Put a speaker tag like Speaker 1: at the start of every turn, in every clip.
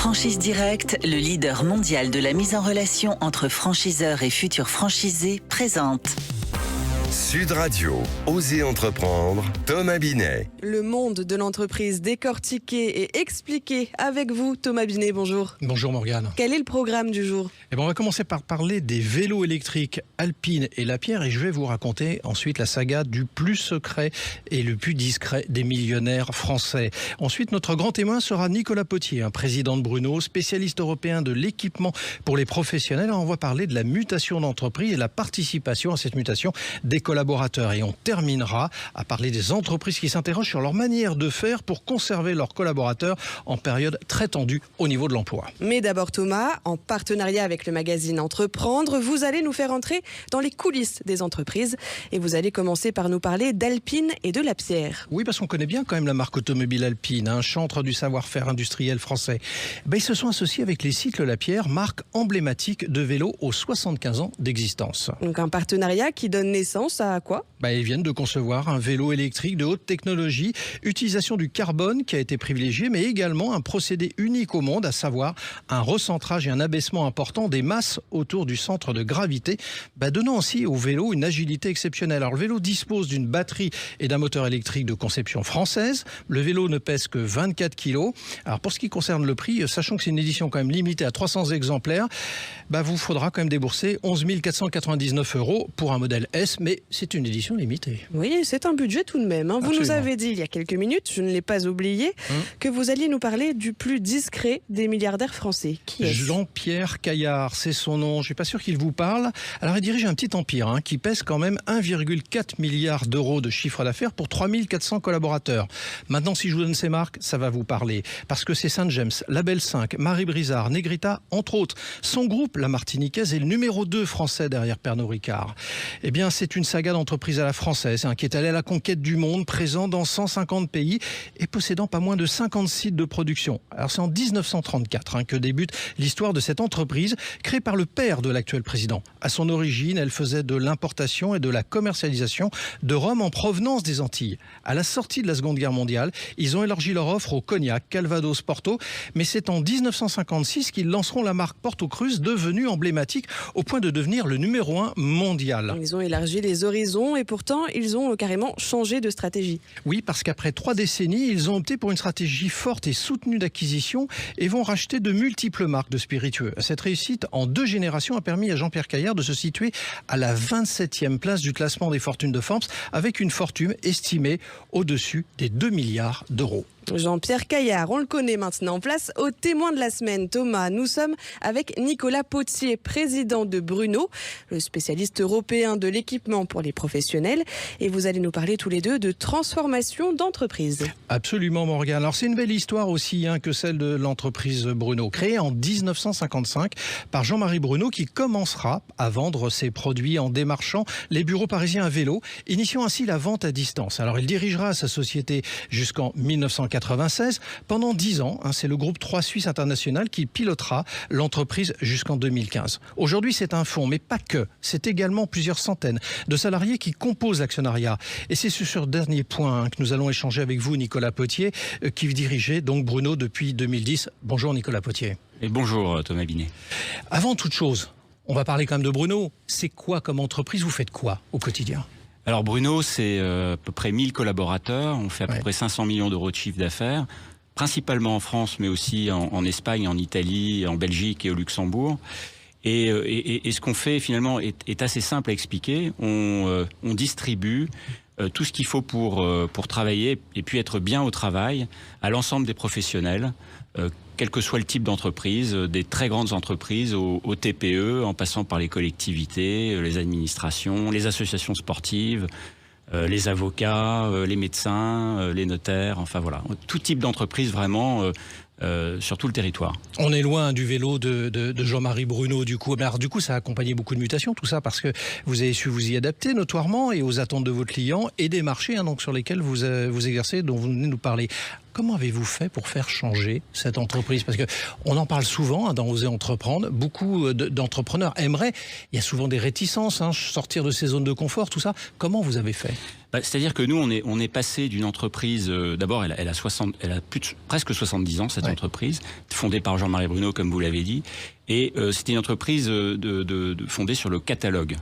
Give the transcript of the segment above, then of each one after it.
Speaker 1: Franchise Direct, le leader mondial de la mise en relation entre franchiseurs et futurs franchisés, présente.
Speaker 2: Sud Radio, Osez entreprendre, Thomas Binet.
Speaker 3: Le monde de l'entreprise décortiqué et expliqué avec vous, Thomas Binet, bonjour.
Speaker 4: Bonjour Morgane.
Speaker 3: Quel est le programme du jour ?
Speaker 4: On va commencer par parler des vélos électriques Alpine et Lapierre et je vais vous raconter ensuite la saga du plus secret et le plus discret des millionnaires français. Ensuite, notre grand témoin sera Nicolas Potier, un président de Bruno, spécialiste européen de l'équipement pour les professionnels. On va parler de la mutation d'entreprise et la participation à cette mutation des collaborateurs. Et on terminera à parler des entreprises qui s'interrogent sur leur manière de faire pour conserver leurs collaborateurs en période très tendue au niveau de l'emploi.
Speaker 3: Mais d'abord Thomas, en partenariat avec le magazine Entreprendre, vous allez nous faire entrer dans les coulisses des entreprises et vous allez commencer par nous parler d'Alpine et de Lapierre.
Speaker 4: Oui, parce qu'on connaît bien quand même la marque automobile Alpine, un chantre du savoir-faire industriel français. Ils se sont associés avec les cycles Lapierre, marque emblématique de vélo aux 75 ans d'existence.
Speaker 3: Donc un partenariat qui donne naissance à quoi ?
Speaker 4: Ils viennent de concevoir un vélo électrique de haute technologie, utilisation du carbone qui a été privilégié, mais également un procédé unique au monde, à savoir un recentrage et un abaissement important des masses autour du centre de gravité, donnant aussi au vélo une agilité exceptionnelle. Alors le vélo dispose d'une batterie et d'un moteur électrique de conception française. Le vélo ne pèse que 24 kg. Alors pour ce qui concerne le prix, sachant que c'est une édition quand même limitée à 300 exemplaires, vous faudra quand même débourser 11 499 € pour un modèle S, mais c'est une édition limitée.
Speaker 3: Oui, c'est un budget tout de même. Vous
Speaker 4: Absolument.
Speaker 3: nous avez dit il y a quelques minutes, je ne l'ai pas oublié, que vous alliez nous parler du plus discret des milliardaires français. Qui est-ce ?
Speaker 4: Jean-Pierre Caillard, c'est son nom. Je ne suis pas sûr qu'il vous parle. Alors il dirige un petit empire qui pèse quand même 1,4 milliard d'euros de chiffre d'affaires pour 3400 collaborateurs. Maintenant, si je vous donne ces marques, ça va vous parler. Parce que c'est Saint James, Label 5, Marie Brizard, Negrita, entre autres. Son groupe, la Martiniquaise, est le numéro 2 français derrière Pernod Ricard. C'est une saga d'entreprise à la française qui est allée à la conquête du monde, présent dans 150 pays et possédant pas moins de 50 sites de production. Alors c'est en 1934 que débute l'histoire de cette entreprise créée par le père de l'actuel président. À son origine, elle faisait de l'importation et de la commercialisation de rhum en provenance des Antilles. À la sortie de la Seconde Guerre mondiale, ils ont élargi leur offre au cognac, Calvados, Porto, mais c'est en 1956 qu'ils lanceront la marque Porto Cruz, devenue emblématique au point de devenir le numéro 1 mondial.
Speaker 3: Ils ont élargi les horizons et pourtant ils ont carrément changé de stratégie.
Speaker 4: Oui, parce qu'après 3 décennies, ils ont opté pour une stratégie forte et soutenue d'acquisition et vont racheter de multiples marques de spiritueux. Cette réussite en 2 générations a permis à Jean-Pierre Caillard de se situer à la 27e place du classement des fortunes de Forbes avec une fortune estimée au-dessus des 2 milliards d'euros.
Speaker 3: Jean-Pierre Caillard, on le connaît maintenant. Place au témoin de la semaine, Thomas. Nous sommes avec Nicolas Potier, président de Bruno, le spécialiste européen de l'équipement pour les professionnels. Et vous allez nous parler tous les deux de transformation d'entreprise.
Speaker 4: Absolument, Morgane. Alors c'est une belle histoire aussi que celle de l'entreprise Bruno, créée en 1955 par Jean-Marie Bruno, qui commencera à vendre ses produits en démarchant les bureaux parisiens à vélo, initiant ainsi la vente à distance. Alors il dirigera sa société jusqu'en 1996. Pendant 10 ans, c'est le groupe 3 Suisse International qui pilotera l'entreprise jusqu'en 2015. Aujourd'hui, c'est un fonds, mais pas que. C'est également plusieurs centaines de salariés qui composent l'actionnariat. Et c'est sur ce dernier point que nous allons échanger avec vous, Nicolas Potier, qui dirigeait donc Bruno depuis 2010. Bonjour Nicolas Potier.
Speaker 5: Et bonjour Thomas Binet.
Speaker 4: Avant toute chose, on va parler quand même de Bruno. C'est quoi comme entreprise ? Vous faites quoi au quotidien ?
Speaker 5: Alors Bruno, c'est à peu près 1000 collaborateurs, on fait à peu près 500 millions d'euros de chiffre d'affaires, principalement en France, mais aussi en Espagne, en Italie, en Belgique et au Luxembourg. Et ce qu'on fait finalement est assez simple à expliquer. On distribue tout ce qu'il faut pour travailler et puis être bien au travail à l'ensemble des professionnels, quel que soit le type d'entreprise, des très grandes entreprises aux TPE, en passant par les collectivités, les administrations, les associations sportives, les avocats, les médecins, les notaires, enfin voilà, tout type d'entreprise vraiment sur tout le territoire.
Speaker 4: On est loin du vélo de Jean-Marie Bruno du coup. Alors, du coup, ça a accompagné beaucoup de mutations, tout ça, parce que vous avez su vous y adapter notoirement et aux attentes de vos clients et des marchés donc sur lesquels vous exercez, dont vous venez nous parler. Comment avez-vous fait pour faire changer cette entreprise? Parce qu'on en parle souvent dans Oser entreprendre. Beaucoup d'entrepreneurs aimeraient. Il y a souvent des réticences, sortir de ses zones de confort, tout ça. Comment vous avez fait?
Speaker 5: C'est-à-dire que nous, on est passé d'une entreprise. D'abord, elle a presque 70 ans, cette entreprise, fondée par Jean-Marie Bruno, comme vous l'avez dit. Et c'était une entreprise fondée sur le catalogue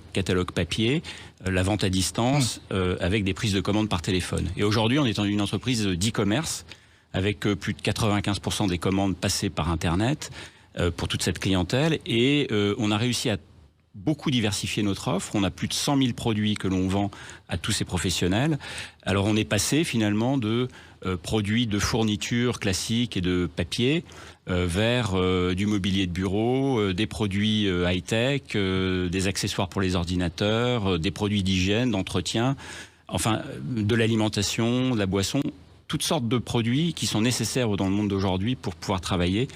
Speaker 5: papier, la vente à distance, avec des prises de commandes par téléphone. Et aujourd'hui, on est dans une entreprise d'e-commerce, avec plus de 95% des commandes passées par Internet pour toute cette clientèle. Et on a réussi à beaucoup diversifier notre offre. On a plus de 100 000 produits que l'on vend à tous ces professionnels. Alors on est passé finalement de produits de fourniture classiques et de papier vers du mobilier de bureau, des produits high-tech, des accessoires pour les ordinateurs, des produits d'hygiène, d'entretien, enfin de l'alimentation, de la boisson, toutes sortes de produits qui sont nécessaires dans le monde d'aujourd'hui pour pouvoir travailler.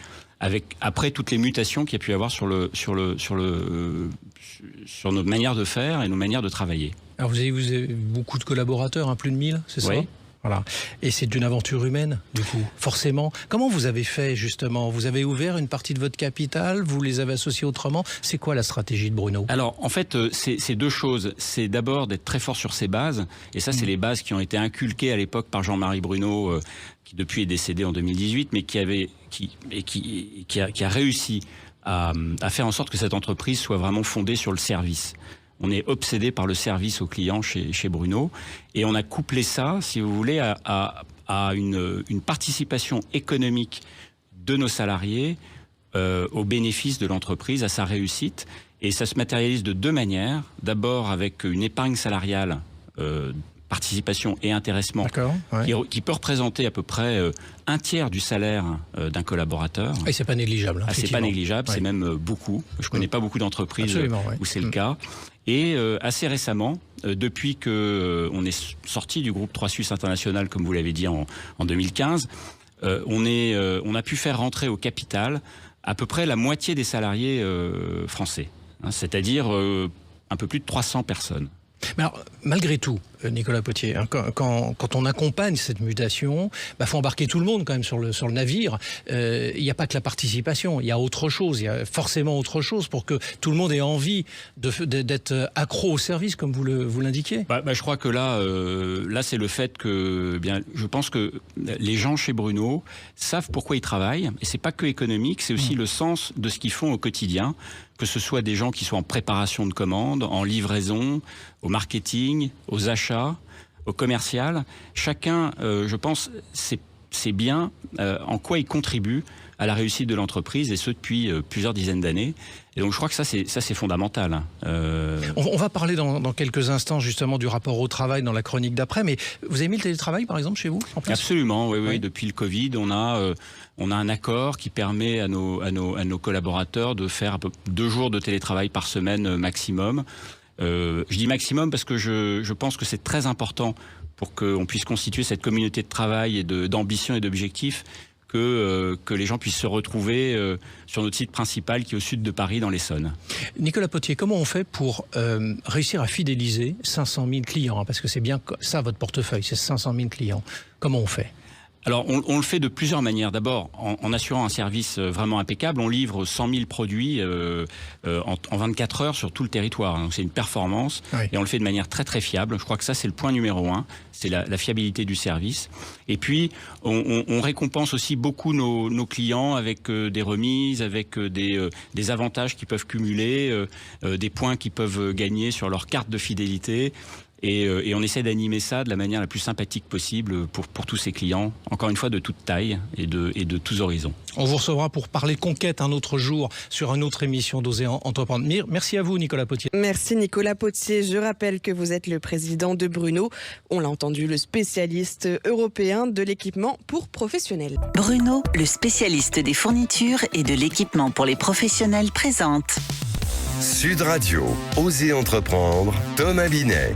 Speaker 5: Après toutes les mutations qu'il y a pu y avoir sur notre manière de faire et nos manières de travailler.
Speaker 4: Alors vous avez beaucoup de collaborateurs, plus de 1000, c'est ça?
Speaker 5: Oui.
Speaker 4: Voilà. Et c'est une aventure humaine, du coup, forcément. Comment vous avez fait, justement? Vous avez ouvert une partie de votre capital, vous les avez associés autrement. C'est quoi la stratégie de Bruno?
Speaker 5: Alors, en fait, c'est deux choses. C'est d'abord d'être très fort sur ses bases. Et ça, c'est les bases qui ont été inculquées à l'époque par Jean-Marie Bruno, qui depuis est décédé en 2018, mais qui a réussi à faire en sorte que cette entreprise soit vraiment fondée sur le service. On est obsédé par le service aux clients chez Bruno. Et on a couplé ça, si vous voulez, à une participation économique de nos salariés au bénéfice de l'entreprise, à sa réussite. Et ça se matérialise de deux manières. D'abord avec une épargne salariale, participation et intéressement, qui peut représenter à peu près un tiers du salaire d'un collaborateur.
Speaker 4: Et c'est pas négligeable.
Speaker 5: C'est pas négligeable, c'est même beaucoup. Je connais pas beaucoup d'entreprises où c'est le cas. Et assez récemment, depuis que on est sorti du groupe 3 Suisse International, comme vous l'avez dit en 2015, on a pu faire rentrer au capital à peu près la moitié des salariés français, c'est-à-dire un peu plus de 300 personnes.
Speaker 4: Mais alors, malgré tout, Nicolas Potier, quand on accompagne cette mutation, faut embarquer tout le monde quand même sur le navire. Il n'y a pas que la participation, il y a autre chose, il y a forcément autre chose pour que tout le monde ait envie d'être accro au service, comme vous l'indiquiez.
Speaker 5: Je crois que là c'est le fait que, je pense que les gens chez Bruno savent pourquoi ils travaillent, et c'est pas que économique, c'est aussi le sens de ce qu'ils font au quotidien, que ce soit des gens qui sont en préparation de commandes, en livraison, au marketing, aux achats, au commercial. Chacun, je pense, c'est bien en quoi il contribue à la réussite de l'entreprise, et ce depuis plusieurs dizaines d'années. Et donc je crois que ça c'est fondamental.
Speaker 4: On va parler dans quelques instants justement du rapport au travail dans la chronique d'après, mais vous avez mis le télétravail par exemple chez vous en place?
Speaker 5: Absolument, oui. Depuis le Covid, on a un accord qui permet à nos collaborateurs de faire 2 jours de télétravail par semaine maximum. Je dis maximum parce que je pense que c'est très important pour qu'on puisse constituer cette communauté de travail et d'ambition et d'objectifs, que les gens puissent se retrouver sur notre site principal qui est au sud de Paris, dans l'Essonne.
Speaker 4: Nicolas Potier, comment on fait pour réussir à fidéliser 500 000 clients? Parce que c'est bien ça votre portefeuille, c'est 500 000 clients. Comment on fait?
Speaker 5: Alors, on le fait de plusieurs manières. D'abord, en assurant un service vraiment impeccable. On livre 100 000 produits en 24 heures sur tout le territoire. Donc, c'est une performance. Oui. Et on le fait de manière très, très fiable. Je crois que ça, c'est le point numéro 1. C'est la fiabilité du service. Et puis, on récompense aussi beaucoup nos clients avec des remises, avec des avantages qu'ils peuvent cumuler, des points qu'ils peuvent gagner sur leur carte de fidélité. Et on essaie d'animer ça de la manière la plus sympathique possible pour tous ces clients, encore une fois de toute taille et de tous horizons.
Speaker 4: On vous recevra pour parler conquête un autre jour sur une autre émission d'Oser entreprendre. Merci à vous Nicolas Potier.
Speaker 3: Merci Nicolas Potier. Je rappelle que vous êtes le président de Bruno. On l'a entendu, le spécialiste européen de l'équipement pour professionnels.
Speaker 1: Bruno, le spécialiste des fournitures et de l'équipement pour les professionnels, présente
Speaker 2: Sud Radio, Oser entreprendre, Thomas Binet.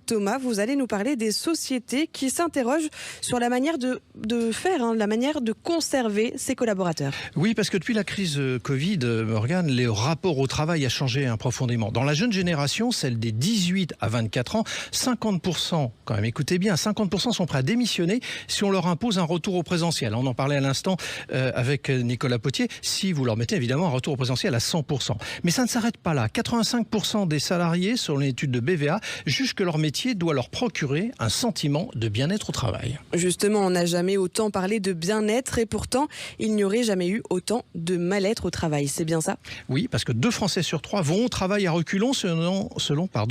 Speaker 3: Thomas, vous allez nous parler des sociétés qui s'interrogent sur la manière de faire, la manière de conserver ses collaborateurs.
Speaker 4: Oui, parce que depuis la crise Covid, Morgane, le rapport au travail a changé profondément. Dans la jeune génération, celle des 18 à 24 ans, 50%, quand même écoutez bien, 50% sont prêts à démissionner si on leur impose un retour au présentiel. On en parlait à l'instant avec Nicolas Potier, si vous leur mettez évidemment un retour au présentiel à 100%. Mais ça ne s'arrête pas là. 85% des salariés, selon l'étude de BVA, jugent que leur métier doit leur procurer un sentiment de bien-être au travail.
Speaker 3: Justement, on n'a jamais autant parlé de bien-être et pourtant, il n'y aurait jamais eu autant de mal-être au travail. C'est bien ça ?
Speaker 4: Oui, parce que 2 Français sur 3 vont au travail à reculons selon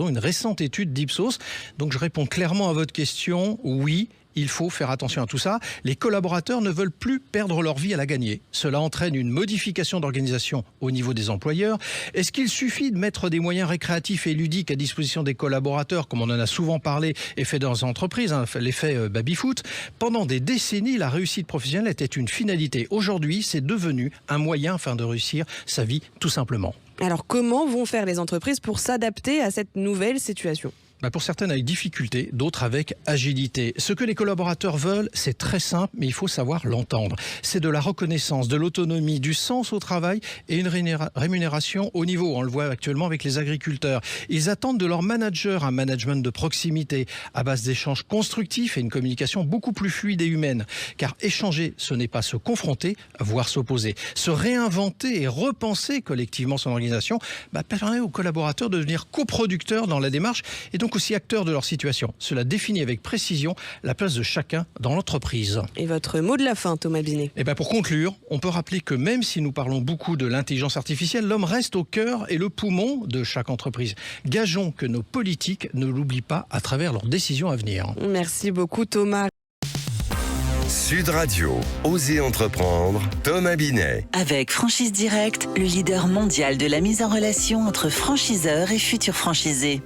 Speaker 4: une récente étude d'Ipsos. Donc je réponds clairement à votre question, oui. Il faut faire attention à tout ça. Les collaborateurs ne veulent plus perdre leur vie à la gagner. Cela entraîne une modification d'organisation au niveau des employeurs. Est-ce qu'il suffit de mettre des moyens récréatifs et ludiques à disposition des collaborateurs, comme on en a souvent parlé et fait dans les entreprises, l'effet baby-foot? Pendant des décennies, la réussite professionnelle était une finalité. Aujourd'hui, c'est devenu un moyen afin de réussir sa vie, tout simplement.
Speaker 3: Alors comment vont faire les entreprises pour s'adapter à cette nouvelle situation ?
Speaker 4: Pour certaines avec difficulté, d'autres avec agilité. Ce que les collaborateurs veulent, c'est très simple, mais il faut savoir l'entendre. C'est de la reconnaissance, de l'autonomie, du sens au travail et une rémunération au niveau. On le voit actuellement avec les agriculteurs. Ils attendent de leur manager un management de proximité à base d'échanges constructifs et une communication beaucoup plus fluide et humaine. Car échanger, ce n'est pas se confronter, voire s'opposer. Se réinventer et repenser collectivement son organisation permet aux collaborateurs de devenir coproducteurs dans la démarche et donc aussi acteurs de leur situation. Cela définit avec précision la place de chacun dans l'entreprise.
Speaker 3: Et votre mot de la fin, Thomas Binet ?
Speaker 4: Pour conclure, on peut rappeler que même si nous parlons beaucoup de l'intelligence artificielle, l'homme reste au cœur et le poumon de chaque entreprise. Gageons que nos politiques ne l'oublient pas à travers leurs décisions à venir.
Speaker 3: Merci beaucoup, Thomas.
Speaker 2: Sud Radio, Osez entreprendre, Thomas Binet.
Speaker 1: Avec Franchise Direct, le leader mondial de la mise en relation entre franchiseurs et futurs franchisés.